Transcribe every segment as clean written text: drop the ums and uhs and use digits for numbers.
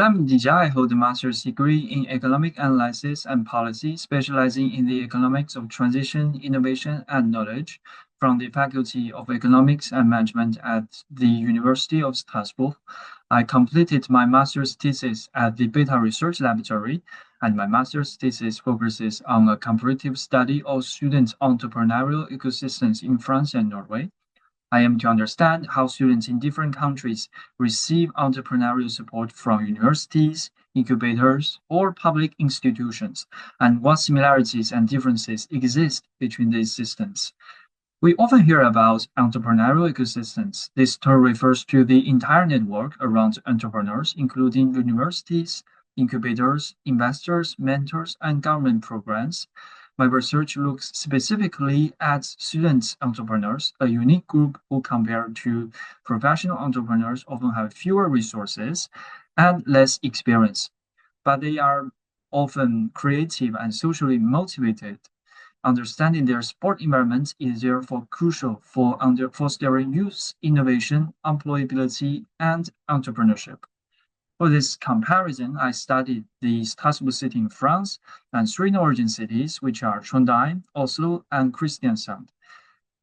I'm Dija. I hold a master's degree in economic analysis and policy, specializing in the economics of transition, innovation, and knowledge from the Faculty of Economics and Management at the University of Strasbourg. I completed my master's thesis at the Beta Research Laboratory, and my master's thesis focuses on a comparative study of student entrepreneurial ecosystems in France and Norway. I am to understand how students in different countries receive entrepreneurial support from universities, incubators, or public institutions, and what similarities and differences exist between these systems. We often hear about entrepreneurial ecosystems. This term refers to the entire network around entrepreneurs, including universities, incubators, investors, mentors, and government programs. My research looks specifically at student entrepreneurs, a unique group who, compared to professional entrepreneurs, often have fewer resources and less experience, but they are often creative and socially motivated. Understanding their sport environment is therefore crucial for fostering youth innovation, employability, and entrepreneurship. For this comparison, I studied the Strasbourg city in France and three Norwegian cities, which are Trondheim, Oslo, and Kristiansand.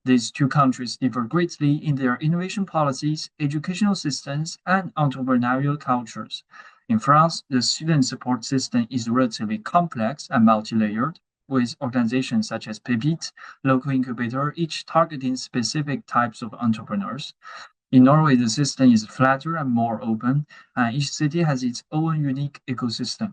These two countries differ greatly in their innovation policies, educational systems, and entrepreneurial cultures. In France, the student support system is relatively complex and multi-layered, with organizations such as PEPITE, local incubator, each targeting specific types of entrepreneurs. In Norway, the system is flatter and more open, and each city has its own unique ecosystem.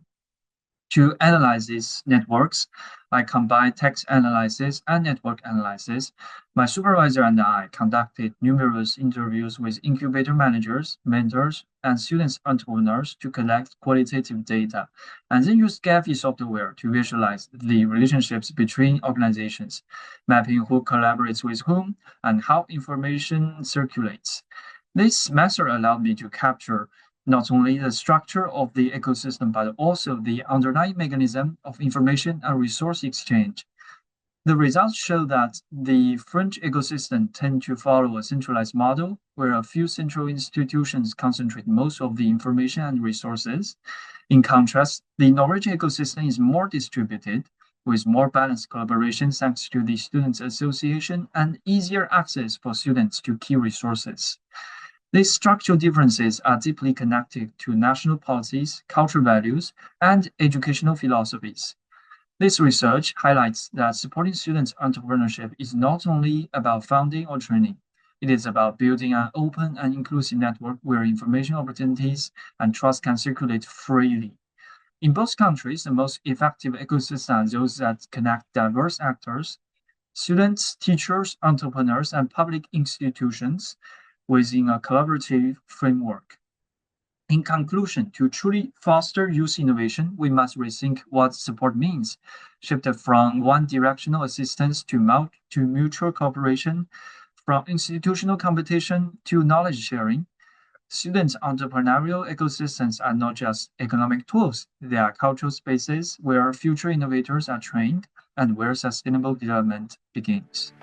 To analyze these networks, I combined text analysis and network analysis. My supervisor and I conducted numerous interviews with incubator managers, mentors, and student entrepreneurs to collect qualitative data, and then used Gephi software to visualize the relationships between organizations, mapping who collaborates with whom and how information circulates. This method allowed me to capture not only the structure of the ecosystem, but also the underlying mechanism of information and resource exchange. The results show that the French ecosystem tend to follow a centralized model where a few central institutions concentrate most of the information and resources. In contrast, the Norwegian ecosystem is more distributed, with more balanced collaboration thanks to the Students' Association and easier access for students to key resources. These structural differences are deeply connected to national policies, cultural values, and educational philosophies. This research highlights that supporting students' entrepreneurship is not only about funding or training, it is about building an open and inclusive network where information opportunities and trust can circulate freely. In both countries, the most effective ecosystems are those that connect diverse actors, students, teachers, entrepreneurs, and public institutions within a collaborative framework. In conclusion, to truly foster youth innovation, we must rethink what support means, shift from one-directional assistance to mutual cooperation, from institutional competition to knowledge sharing. Student entrepreneurial ecosystems are not just economic tools, they are cultural spaces where future innovators are trained and where sustainable development begins.